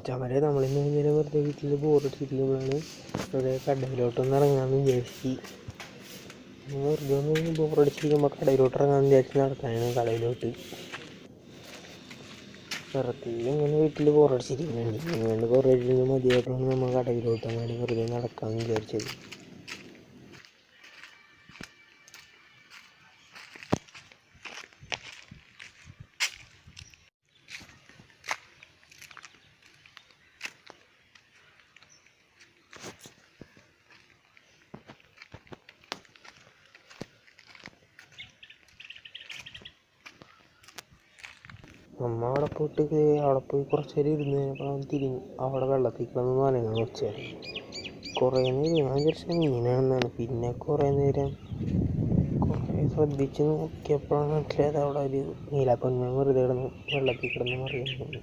ചമരെ നമ്മളിന്ന് ഇങ്ങനെ വെറുതെ വീട്ടിൽ ബോറടിച്ചിരിക്കുമ്പോഴാണ് വെറുതെ കടയിലോട്ടൊന്ന് ഇറങ്ങാമെന്ന് വിചാരിച്ച് വെറുതെ ഒന്ന് ബോറടിച്ചിരിക്കുമ്പോൾ കടയിലോട്ട് ഇറങ്ങാമെന്ന് വിചാരിച്ച് നടക്കാനാണ് കടയിലോട്ട്. വെറുതെ ഇങ്ങനെ വീട്ടിൽ ബോറടിച്ചിരിക്കുന്നുണ്ട്. അതുകൊണ്ട് കുറേ മതിയായിട്ടാണ് നമ്മൾ കടയിലോട്ട് അങ്ങനെ വെറുതെ നടക്കാമെന്ന് വിചാരിച്ചത്. അമ്മ അവിടെ പോയി കുറച്ച് നേരം ഇരുന്ന് കഴിഞ്ഞപ്പോൾ അവൻ തിരിഞ്ഞു അവിടെ വെള്ളത്തിൽ കിടന്ന് നനങ്ങാൻ വെച്ചായിരുന്നു. കുറേ നേരം ഞാൻ വിചാരിച്ച മീനാണെന്നാണ്. പിന്നെ കുറേ ശ്രദ്ധിച്ച് നോക്കിയപ്പോഴാണ് മനസ്സിലായത് അവിടെ ഒരു നീലപ്പൊന്മ വെറുതെ കിടന്ന് വെള്ളത്തിൽ കിടന്ന് മറിയുന്നുണ്ട്.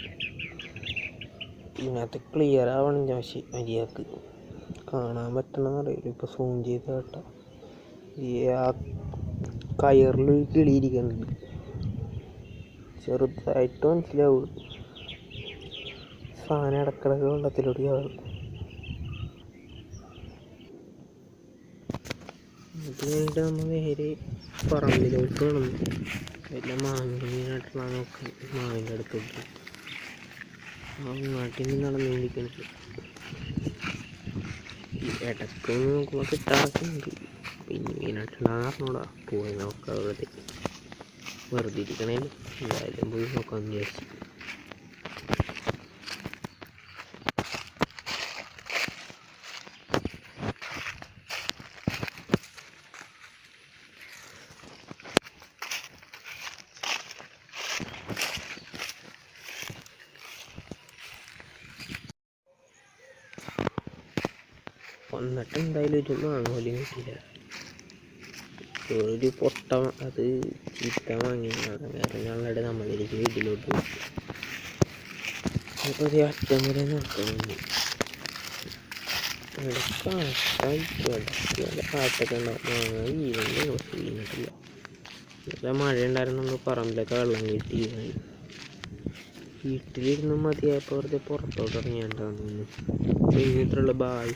ഇതിനകത്ത് ക്ലിയർ ആവണില്ല, പക്ഷേ മര്യാദക്ക് കാണാൻ പറ്റണമെന്ന് അറിയില്ല. ഇപ്പോൾ സൂം ചെയ്ത് കേട്ടോ ഈ ആ കയറിൽ കിളിയിരിക്കുന്നുണ്ട്, ചെറുതായിട്ട് മനസ്സിലാവും. സാധനം ഇടക്കിടക്ക് വെള്ളത്തിലൂടെ ആവും. അത് കഴിഞ്ഞിട്ട് നമ്മൾ നേരെ പറമ്പിലോട്ട് വേണം വല്ല മാങ്ങാനായിട്ടുള്ള നോക്കാൻ. മാവിൻ്റെ അടുത്തോട്ട് നാട്ടിൽ നിന്ന് നടന്നുകൊണ്ടിരിക്കുന്നത് ഇടയ്ക്കൊന്ന് നോക്കുമ്പോൾ കിട്ടാറൊക്കെ ഉണ്ട്. പിന്നെ മീനായിട്ടുള്ളതെന്ന് പറഞ്ഞൂടാ, പോയി നോക്കാം. വെറുതെ ഇരിക്കണേ, എന്തായാലും പോയി നോക്കാമെന്ന് വിചാരിച്ചു. വന്നിട്ട് എന്തായാലും ഒരു മാങ്ങ പോലും കിട്ടിയില്ല. ഒരു പൊട്ട അത് ചീത്ത വാങ്ങിയാണ്. വേറെ ഞങ്ങളുടെ നമ്മളിലേക്ക് വീട്ടിലോട്ട് പോയി അപ്പോൾ ഒരു അറ്റം വരെ നോക്കണമെന്ന് കാട്ടൊക്കെ ഉണ്ടാവും. മാങ്ങ വീണിട്ടില്ല. നല്ല മഴ ഉണ്ടായിരുന്നു, പറമ്പിലൊക്കെ വെള്ളം കിട്ടി. വീട്ടിലിരുന്ന് മതിയായപ്പോൾ വെറുതെ പുറത്തോട്ട് ഇറങ്ങിയാണ്ടാവുന്നു. ഇത്രയുള്ള ബായ്.